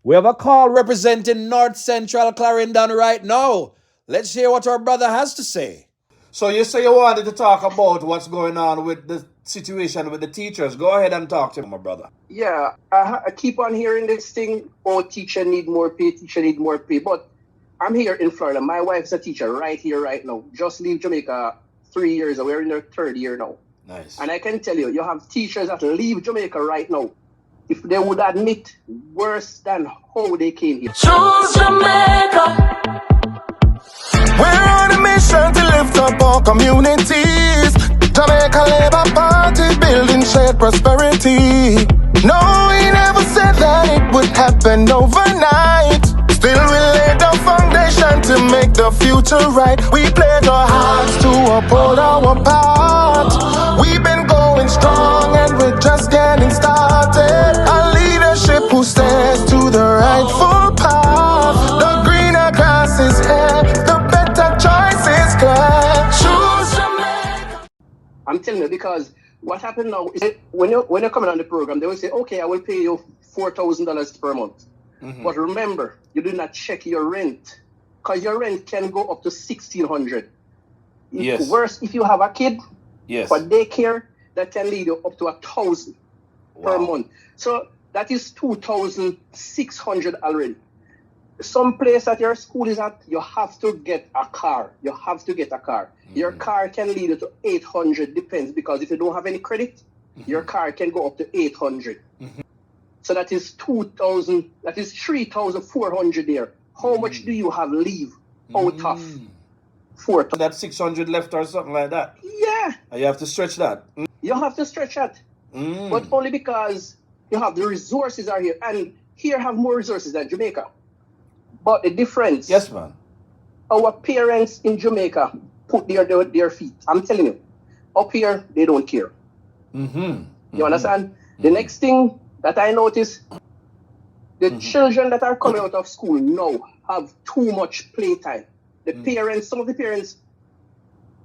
We have a call representing North Central Clarendon right now. Let's hear what our brother has to say. So you say you wanted to talk about what's going on with the situation with the teachers. Go ahead and talk to me, my brother. Yeah, I keep on hearing this thing, oh, teacher need more pay, teacher need more pay. But I'm here in Florida. My wife's a teacher right here, right now. Just leave Jamaica 3 years. We're in their third year now. Nice. And I can tell you, you have teachers that leave Jamaica right now. If they would admit worse than how they came here. Choose Jamaica. We're on a mission to lift up our communities. Jamaica Labour Party building shared prosperity. No, we never said that it would happen overnight. Still we laid the foundation to make the future right. We pledge our hearts to uphold our part. We've been going strong and we're just getting started. A leadership who stands to the rightful path. The greener grass is here, the better choice is clear. Choose Jamaica. I'm telling you, because what happened now is that when you're coming on the program, they will say, okay, I will pay you $4,000 per month. Mm-hmm. But remember, you do not check your rent, because your rent can go up to $1,600. Yes. Worse, if you have a kid, yes, for daycare, that can lead you up to $1,000 per month. So that is $2,600 already. Some place that your school is at, you have to get a car. You have to get a car. Mm-hmm. Your car can lead you to $800, depends, because if you don't have any credit, mm-hmm, your car can go up to $800. Mm-hmm. So that is $2,000. That is $3,400 there. How much do you have leave out of $4,000? That's $600 left or something like that. Yeah. And you have to stretch that. You have to stretch that, but only because you have the resources are here, and here have more resources than Jamaica. But the difference, yes, man, our parents in Jamaica put their feet. I'm telling you, up here they don't care. Mm-hmm. You understand? Mm-hmm. The next thing that I notice, the children that are coming out of school now have too much playtime. The parents, some of the parents,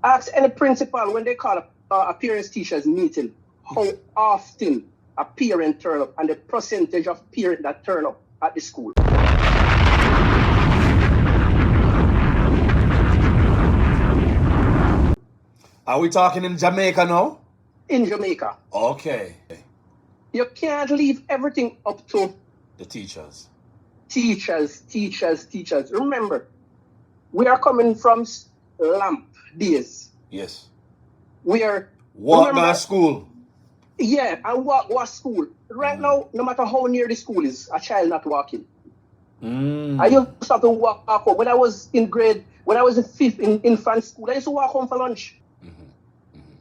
ask any principal when they call a parents-teachers meeting, how often a parent turn up and the percentage of parents that turn up at the school. Are we talking in Jamaica now? In Jamaica. Okay. You can't leave everything up to the teachers. Teachers. Remember, we are coming from lamp days. Yes. We are walk to school. Yeah, and walk school. Right now, no matter how near the school is, a child not walking. I used to have to walk home. When I was in fifth in infant school, I used to walk home for lunch.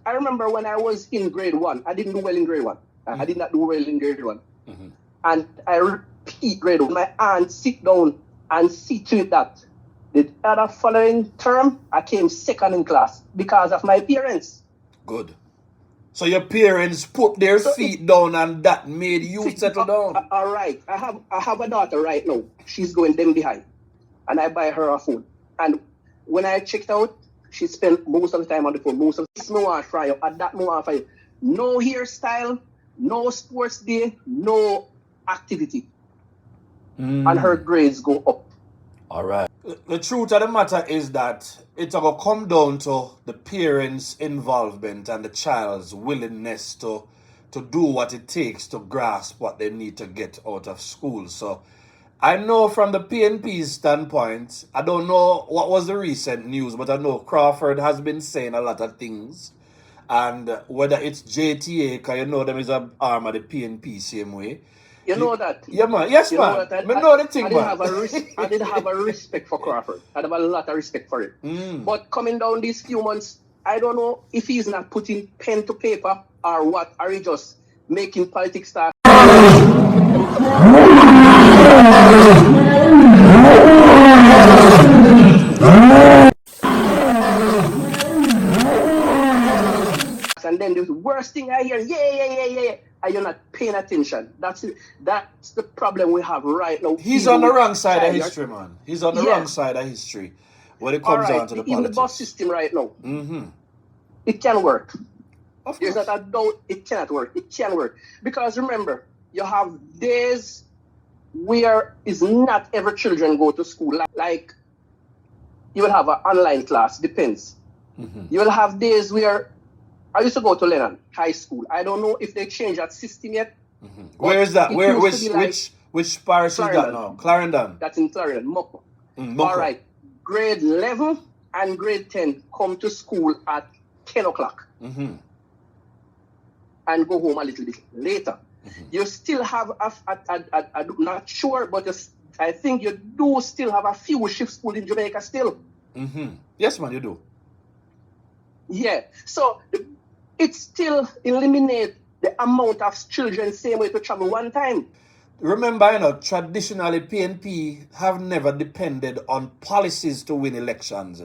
I remember when I was in grade 1, I didn't do well in grade 1. I did not do well in grade 1. And I repeat grade 1. My aunt sit down and see to it that the other following term, I came second in class because of my parents. Good. So your parents put their feet down and that made you settle down? All right. I have a daughter right now. She's going them behind. And I buy her a phone. And when I checked out, she spent most of the time on the phone. Most of the time, I want to try you. At that moment, for you. No hairstyle, no sports day, no activity. And her grades go up. All right. The truth of the matter is that it's going to come down to the parents' involvement and the child's willingness to do what it takes to grasp what they need to get out of school. So I know from the PNP's standpoint, I don't know what was the recent news, but I know Crawford has been saying a lot of things. And whether it's JTA, because you know them is an arm of the PNP same way. You know that? Yeah, man. Yes, man. I know the thing, man. I didn't have a respect for Crawford. I have a lot of respect for it. But coming down these few months, I don't know if he's not putting pen to paper or what, or he just making politics start. And then the worst thing I hear, yeah, and you're not paying attention. That's the problem we have right now. He's on the wrong side of history, man. He's on the wrong side of history when it comes down to the politics. Even the bus system right now, it can work. There's not a doubt it cannot work. It can work. Because remember, you have days where is not every children go to school. Like you will have an online class, depends. You will have days where I used to go to Lennon High School. I don't know if they changed that system yet. Where is that? It Where used to be like which parish is that Clarendon. now? Clarendon. That's in Clarendon, Moko. Moko. All right. Grade 11 and grade 10 come to school at 10 o'clock and go home a little bit later. You still have, I'm not sure, but I think you do still have a few shift school in Jamaica still. Yes, man, you do. Yeah. So it still eliminates the amount of children same way to travel one time. Remember, traditionally PNP have never depended on policies to win elections,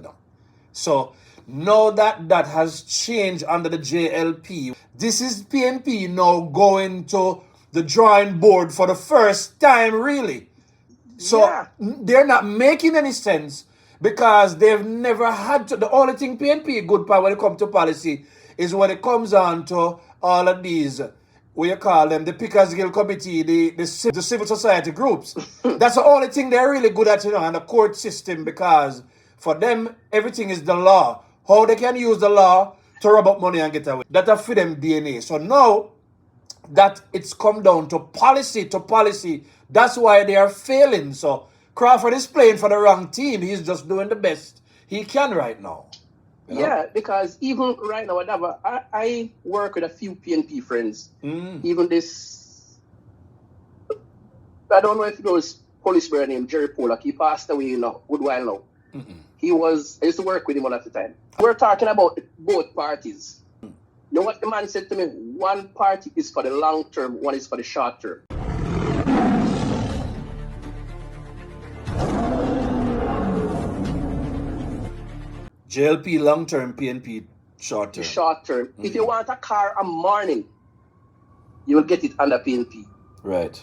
So now that has changed under the JLP. This is PNP now going to the drawing board for the first time, really. So they're not making any sense because they've never had to. The only thing PNP good when it comes to policy is when it comes on to all of these, what you call them, the Pickers Guild Committee, the civil society groups. That's the only thing they're really good at, and the court system, because for them, everything is the law. How they can use the law to rob up money and get away. That's for them DNA. So now that it's come down to policy, that's why they are failing. So Crawford is playing for the wrong team. He's just doing the best he can right now. Yeah, because even right now, I work with a few PNP friends. Even this, I don't know if it was police brother named Jerry Pollock. He passed away good while now. I used to work with him one at a time. We're talking about both parties. You know what the man said to me? One party is for the long term, one is for the short term. JLP long term, PNP short term. Short term. If you want a car a morning, you will get it under PNP. Right.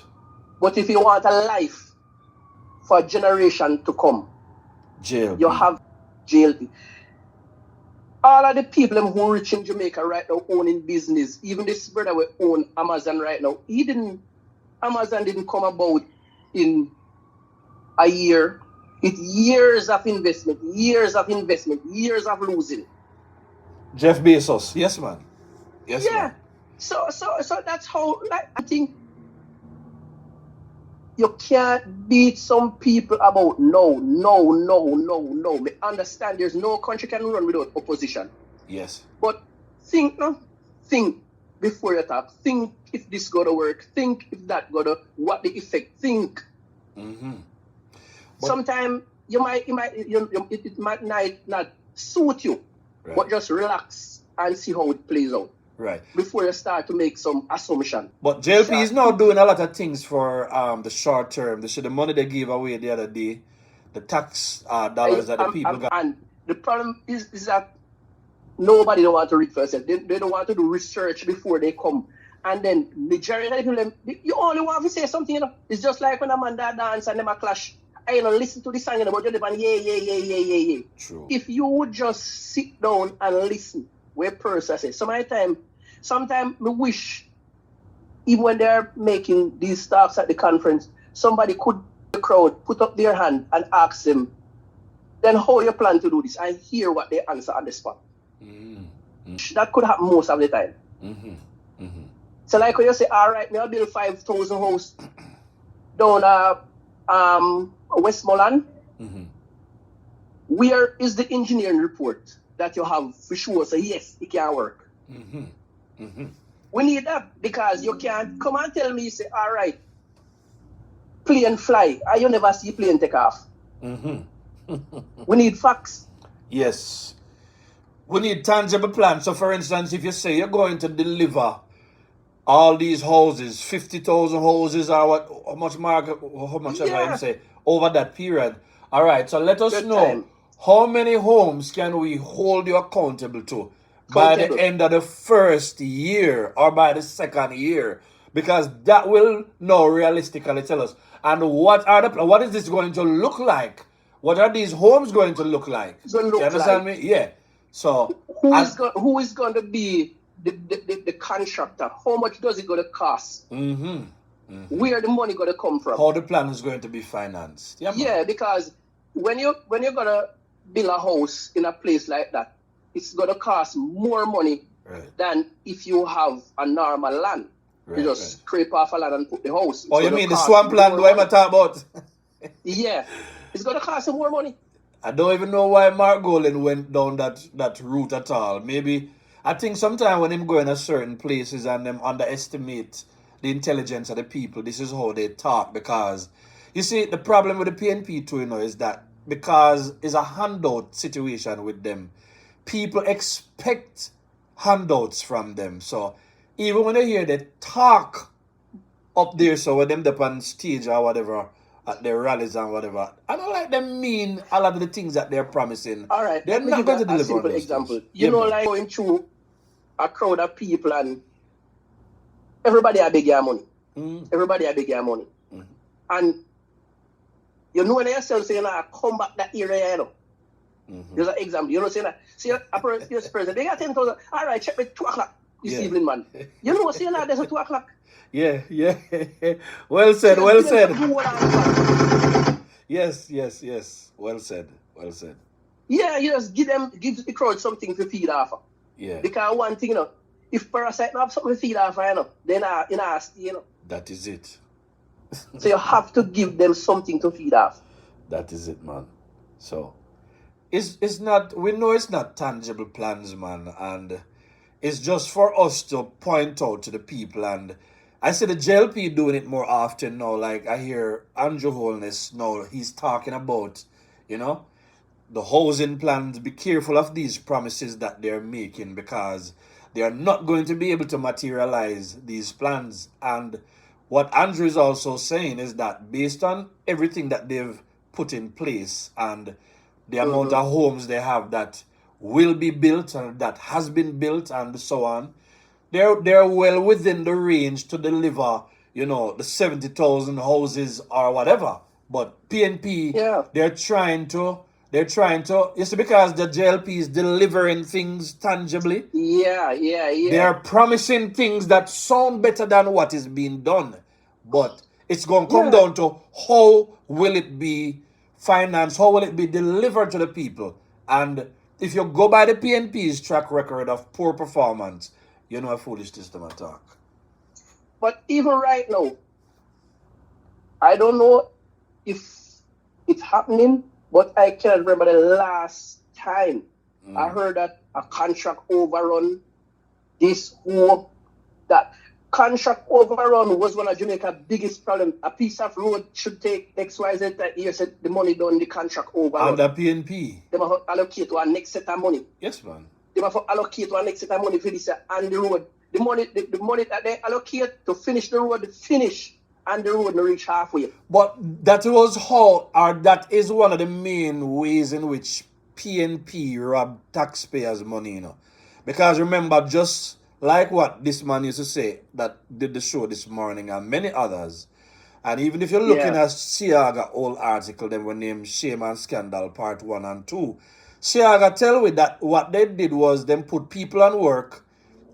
But if you want a life for a generation to come, JLP. You have JLP. All of the people who are rich in Jamaica right now owning business, even this brother will own Amazon right now. Amazon didn't come about in a year. It's years of investment, years of losing. Jeff Bezos. Yes, man. Yes, man. So that's how, I think you can't beat some people about no. Me understand there's no country can run without opposition. Yes. But think before you talk. Think if this gonna work. Think if that gonna, what the effect. Think. Sometimes it might not suit you, but just relax and see how it plays out. Right. Before you start to make some assumption. But JLP is now doing a lot of things for the short term. The money they gave away the other day, the tax dollars that the people got. And the problem is that nobody don't want to read first. They don't want to do research before they come. And then majority of people, you only want to say something, It's just like when a man that dance and them a clash. I listen to the song, but you live on yeah. True. If you would just sit down and listen, where person says, sometimes we wish, even when they're making these talks at the conference, somebody could, the crowd, put up their hand and ask them, then how you plan to do this? And hear what they answer on the spot. That could happen most of the time. So like when you say, all right, I'll build 5,000 house down Westmoreland. Where is the engineering report that you have for sure? So yes, it can work. We need that because you can't come and tell me, you say, all right, plane fly, and you never see plane take off. We need facts. Yes. We need tangible plans. So for instance, if you say you're going to deliver all these houses, 50,000 houses or what, how much ever you say, over that period. All right, so let us know how many homes can we hold you accountable to by the end of the first year or by the second year, because that will now realistically tell us. And what is this going to look like? What are these homes going to look like? You understand me? Yeah. So who is going to be the contractor? How much does it going to cost? where the money gonna come from. How the plan is going to be financed. Yeah, man. Yeah, because when you're gonna build a house in a place like that, it's gonna cost more money than if you have a normal land. You just scrape off a land and put the house. Oh, you mean the swamp land do I talk about? Yeah. It's gonna cost you more money. I don't even know why Mark Golan went down that route at all. Maybe I think sometimes when him going to certain places and them underestimate the intelligence of the people, this is how they talk. Because you see, the problem with the PNP too, is that because it's a handout situation with them, people expect handouts from them. So even when they hear they talk up there, so when them up on stage or whatever, at their rallies and whatever, I don't like them mean a lot of the things that they're promising. All right, they're not going to deliver. A simple example. Like going through a crowd of people and everybody a beg your money. Everybody a beg your money. And you know when yourself saying, come back that area, There's an example. You know saying that? See, a president, they got 10,000. All right, check me 2 o'clock this evening, man. You know saying that there's a 2 o'clock? Yeah. Well said. Yes. Well said. Yeah, you just give the crowd something to feed off. Yeah. Because one thing, if Parasite don't have something to feed off, then that is it. So you have to give them something to feed off. That is it, man. So it's not, we know it's not tangible plans, man, and it's just for us to point out to the people. And I see the JLP doing it more often now. Like I hear Andrew Holness now, he's talking about, the housing plans. Be careful of these promises that they're making, because they are not going to be able to materialize these plans. And what Andrew is also saying is that based on everything that they've put in place and the amount of homes they have that will be built and that has been built and so on, they're well within the range to deliver, the 70,000 houses or whatever. But PNP, they're trying to, it's because the JLP is delivering things tangibly. Yeah. They're promising things that sound better than what is being done. But it's going to come down to how will it be financed, how will it be delivered to the people. And if you go by the PNP's track record of poor performance, a foolish system attack. But even right now, I don't know if it's happening, but I can't remember the last time I heard that a contract overrun, that contract overrun was one of Jamaica's biggest problems. A piece of road should take XYZ that year, said the money done, the contract overrun. And the PNP. They must allocate one next set of money. Yes, man. They must allocate one next set of money for this and the road. The money that they allocate to finish the road, and the road no reach halfway. But that that is one of the main ways in which PNP rob taxpayers' money, Because remember, just like what this man used to say that did the show this morning and many others, and even if you're looking at Siaga old article, then we named Shame and Scandal Part 1 and 2, Siaga tell me that what they did was them put people on work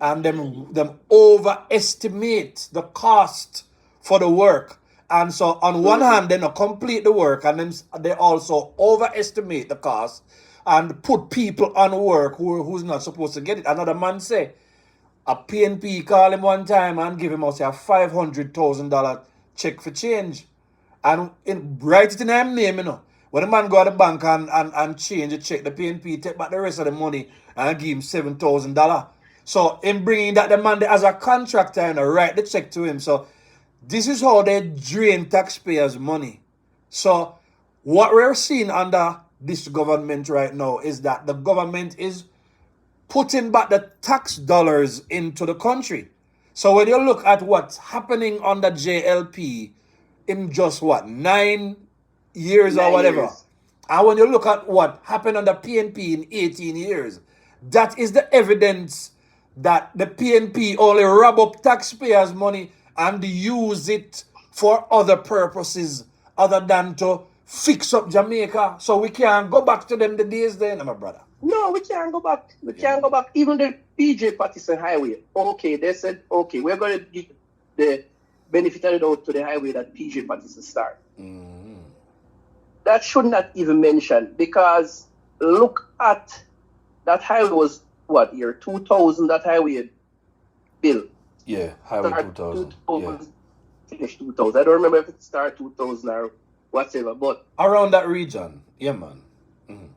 and them overestimate the cost for the work. And so on one hand, they not complete the work, and then they also overestimate the cost and put people on work who's not supposed to get it. Another man say, a PNP call him one time and give him a $500,000 check for change. And write it in his name, When the man go to the bank and change the check, the PNP take back the rest of the money and give him $7,000. So in bringing that, the man as a contractor, write the check to him. So this is how they drain taxpayers' money. So what we're seeing under this government right now is that the government is putting back the tax dollars into the country. So when you look at what's happening under JLP in just 9 years or whatever, and when you look at what happened under PNP in 18 years, that is the evidence that the PNP only rob up taxpayers' money and use it for other purposes other than to fix up Jamaica. So we can't go back to them the days then, my brother. No, we can't go back. We can't go back. Even the PJ Patterson Highway. Okay, they said, okay, we're going to give the benefit of the doubt to the highway that PJ Patterson start. That should not even mention, because look at that highway was what year? 2000, that highway built. Yeah, highway 2000. Yeah. Finish 2000. I don't remember if it started 2000 or whatever, but around that region. Yeah, man.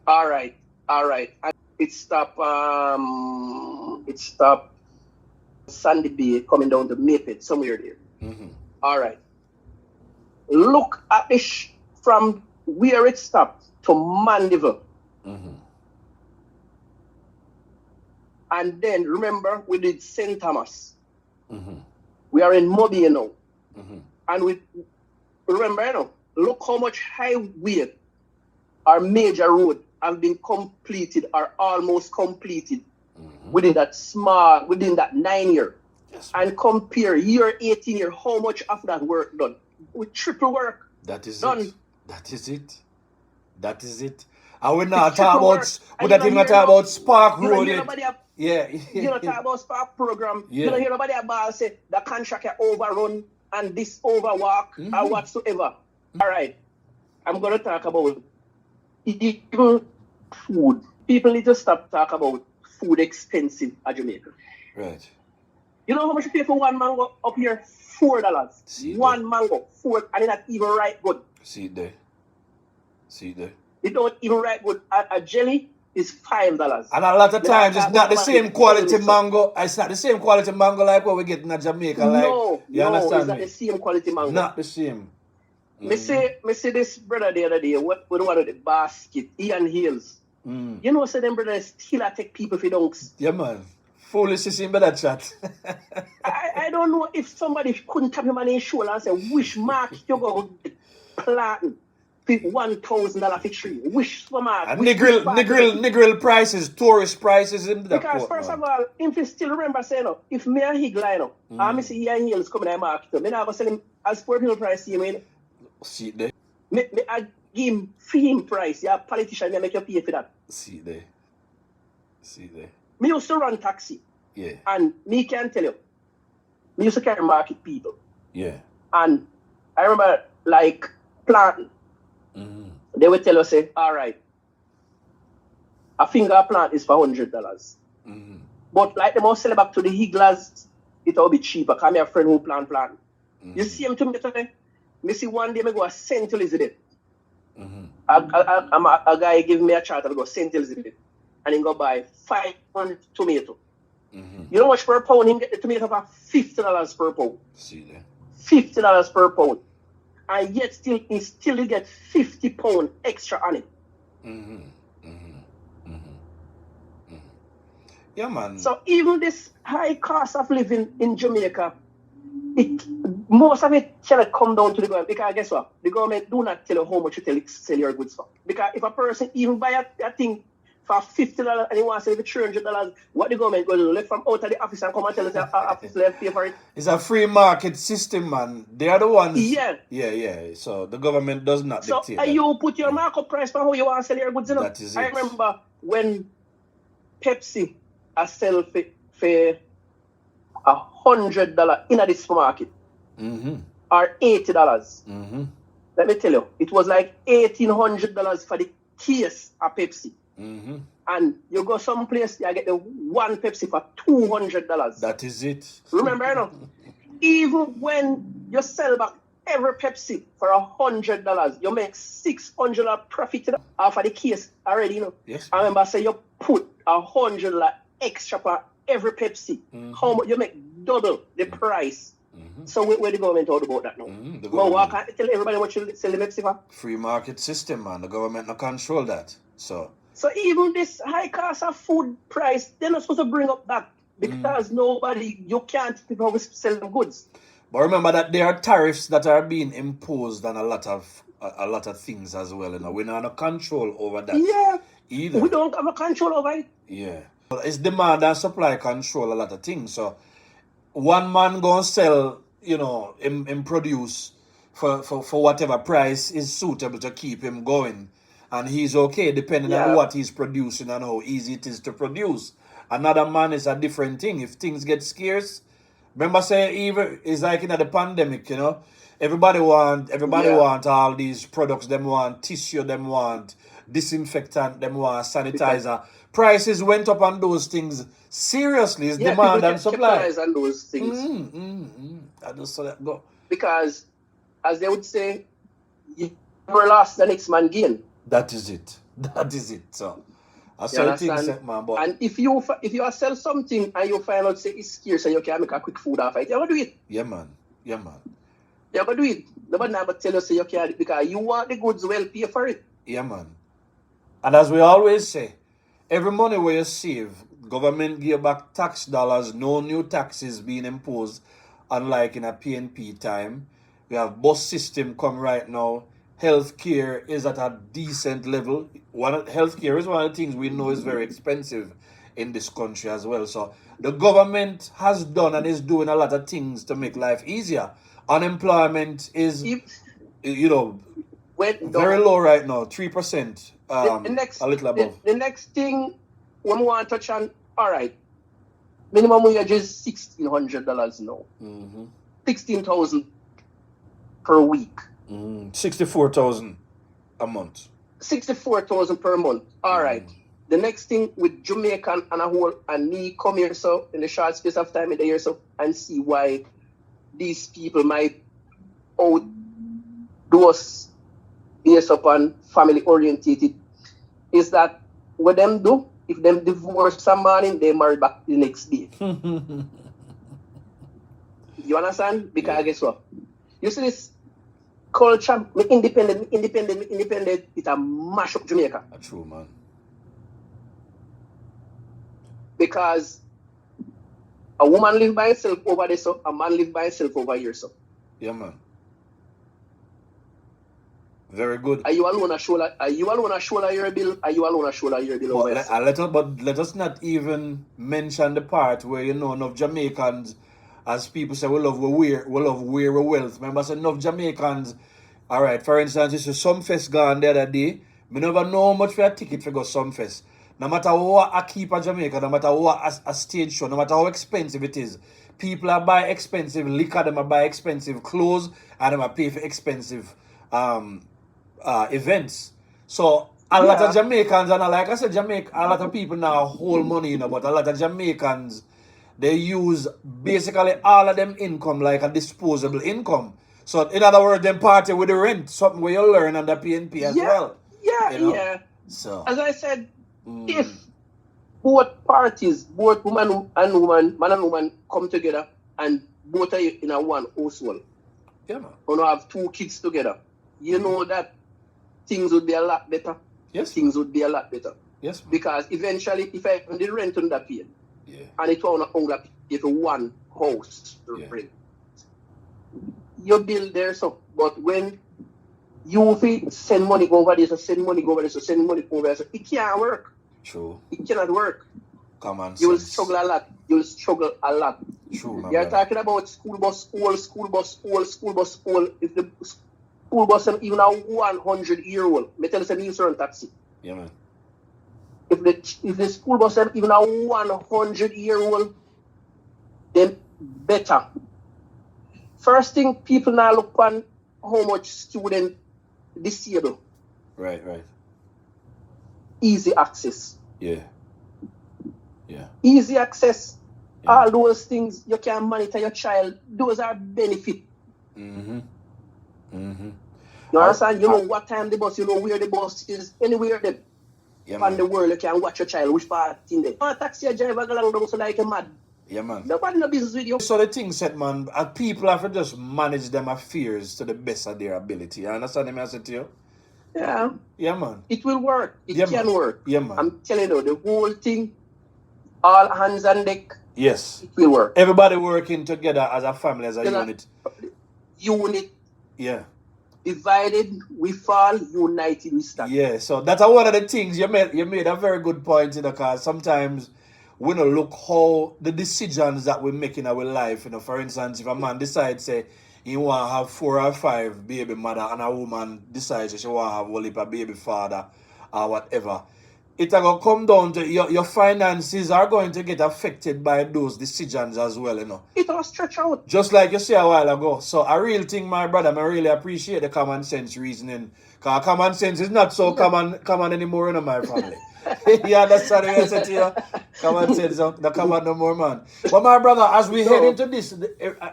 All right. And it stopped Sandy Bay coming down to Maypet, somewhere there. All right. Look at this from where it stopped to Mandeville. And then remember, we did St. Thomas. We are in Mobile now. And we remember, look how much highway our major road have been completed or almost completed within that 9 year. Yes, and compare year 18 year, how much of that work done? With triple work. That is done. it. That is it. That is it. I will not talk about, we don't even talk about Spark Road. Yeah. You don't talk about Spark program. Yeah. You don't hear nobody about say the contract overrun and this overwork or whatsoever. All right. I'm going to talk about even food. People need to stop talking about food expensive at Jamaica. Right. You know how much you pay for one mango up here? $4. One mango, $4, and it's not even right good. See it there. It don't even right good. A jelly is $5. And a lot of times it's not the same quality mango. It's not the same quality mango like what we get in Jamaica. No, you understand it's not the same quality mango. Not the same. Me say this brother the other day, what with one of the basket, Ian Hills. You know, say them brothers still take people for dunks. Yeah, man. Foolish is in better chat. I don't know if somebody couldn't tap him on his shoulder and say, which market you go planting $1,000 for tree? Which market? And nigrill prices, tourist prices in the because port, first of all, if you still remember saying, if me and he line I see Ian Hills coming to the market, me not go sell him as Port Hill price to him. See there. I give him free price. You're a politician, I make you pay for that. See there. Me used to run taxi. Yeah. And me can tell you, me used to carry market people. Yeah. And I remember like planting. They would tell us, say, all right, a finger plant is for $100. But like they must sell it back to the Higglers, it will be cheaper. Because I have a friend who plant. You see him today? Me see one day I go to St. Elizabeth. A guy give me a chart, I go to St. Elizabeth. And he go buy 500 tomato. You know how much per pound? He get the tomato for $50 per pound. See there. $50 per pound. And yet he still get 50 pounds extra on it. Yeah, man. So even this high cost of living in Jamaica, most of it shall come down to the government. Because guess what? The government do not tell you how much you sell your goods for. Because if a person even buy a thing for $50 and he wants to sell it for $300, what the government going to do? Let from out of the office and come and tell us that office left pay for it? It's a free market system, man. They are the ones. Yeah. Yeah. So the government does not dictate. So you put your markup price for how you want to sell your goods. That is it. I remember when Pepsi sell for $100 in the supermarket or $80. Let me tell you, it was like $1,800 for the case of Pepsi. And you go someplace, you get the one Pepsi for $200. That is it. Remember, even when you sell back every Pepsi for $100, you make $600 profit off of the case already. Yes. I remember say you put $100 extra for every Pepsi. How much you make double the price. So where the government talk about that now? Well, why can't tell everybody what you sell the Pepsi for? Free market system, man. The government not control that. So even this high cost of food price, they're not supposed to bring up that because you can't people sell them goods. But remember that there are tariffs that are being imposed on a lot of things as well. We're not have control over that. Yeah. Either. We don't have a control over it. Yeah. It's demand and supply control a lot of things. So one man gonna sell, him produce for whatever price is suitable to keep him going. And he's okay depending on what he's producing and how easy it is to produce. Another man is a different thing. If things get scarce, Remember, say even it's like in the pandemic, you know. Everybody want all these products. Them want tissue. Them want disinfectant. Them want sanitizer. Prices went up on those things. Seriously, it's demand and supply. Capitalize on those things. I just saw that go. Because, as they would say, you never lost, the next man gain. That is it. That is it. So, I saw things, man. But and if you sell something and you find out say it's scarce and you can make a quick food off it, you ever do it? Yeah, man. Yeah, man. You ever do it? Nobody never tell you say you can't because you want the goods, well, pay for it. Yeah, man. And as we always say, every money where you save, government give back tax dollars, no new taxes being imposed, unlike in a PNP time. We have bus system come right now. Healthcare is at a decent level. Healthcare is one of the things we know is very expensive in this country as well. So the government has done and is doing a lot of things to make life easier. Unemployment is, very low right now, 3%. A little above. The next thing we want to touch on, all right, minimum wage is $1,600 now. $16,000 per week. 64,000 a month. 64,000 per month. All right. The next thing with Jamaican and a whole, and me come here so in the short space of time in the year so and see why these people might outdo us based upon family orientated, is that what them do, if them divorce some morning, they marry back the next day. You understand? Because guess what? You see this culture, independent, it a mash up Jamaica. That's true, man. Because a woman live by herself over there, so a man live by himself over here, so. Yeah, man. Very good. Are you alone a shoulder? Are you alone a shoulder your bill? Are you alone a shoulder your bill? But let us not even mention the part where enough Jamaicans, as people say, we love wear wealth. Remember, so enough Jamaicans. All right, for instance, this is some fest gone the other day. We never know how much for a ticket for go some fest. No matter what I keep a Jamaica, no matter what a stage show, no matter how expensive it is, people are buy expensive liquor, them are buy expensive clothes, and them are pay for expensive events. So a lot of Jamaicans, and like I said, a lot of people now hold money, but a lot of Jamaicans, they use basically all of them income like a disposable income. So in other words, them party with the rent, something where you learn under PNP as well. Yeah. So as I said, if both parties, both man and woman come together and both are in a one household, yeah, man. You have two kids together, you know that things would be a lot better. Yes. Things would be a lot better. Yes. Man. Because eventually, if I the rent on that pay, and it won't only pay for one house to rent, you build there so. But when you send money over there, so send money over there, so send money over there, so it can't work. True. It cannot work. Come on. You will struggle a lot. True, man. You're talking about school bus all. If the school bus is even a 100-year-old, me tell you some use run taxi. Yeah, man. If the school bus is even a 100-year-old, then better. First thing, people now look on how much student disabled. Right. Easy access. Yeah. Easy access. Yeah. All those things you can monitor your child. Those are benefit. You understand? You know what time the bus, you know where the bus is, anywhere them. On the world, you can watch your child, which part in there. Taxi driver go along so like a mad. Yeah, man. Nobody no business with you. So the thing said, man, people have to just manage them affairs to the best of their ability. You understand what I said to you? Yeah. Yeah, man. It will work. It can work. Yeah, man. I'm telling you, the whole thing, all hands on deck. Yes. It will work. Everybody working together as a family, as a unit. Unit. Yeah. Divided, we fall. United, we stand. Yeah, so that's one of the things you made a very good point, because sometimes we don't look how the decisions that we make in our life, for instance, if a man decides, say, he want to have 4 or 5 baby mother, and a woman decides she want to have a baby father or whatever, it's going to come down to your finances are going to get affected by those decisions as well, you know. It all stretch out. Just like you said a while ago. So a real thing, my brother, I really appreciate the common sense reasoning. Because common sense is not so common anymore, you know, my family. You understand what I said to you? Common sense, the common no more, man. But my brother, as we head into this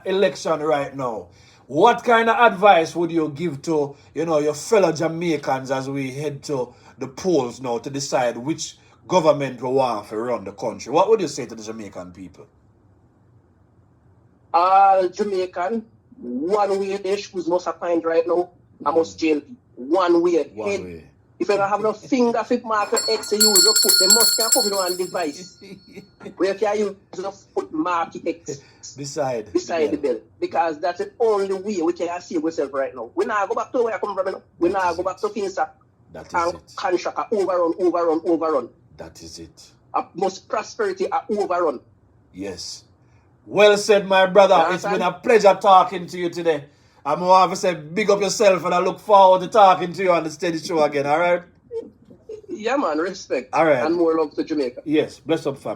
election right now, what kind of advice would you give to, you know, your fellow Jamaicans as we head to the polls now to decide which government we want to run the country? What would you say to the Jamaican people? Jamaican, one way they shoes must find right now, I must jail. One way. If you don't have no finger fit marker X to use your foot, they must can come on device. Where you can use the foot mark X beside the bell. Because that's the only way we can save ourselves right now. We now go back to where I come from. We now go back to Finsa. That is and it. Contract overrun. That is it. Most prosperity overrun. Yes. Well said, my brother. It's been a pleasure talking to you today. I'm going to say big up yourself and I look forward to talking to you on the steady show again, all right? Yeah, man. Respect. All right. And more love to Jamaica. Yes. Bless up, fam.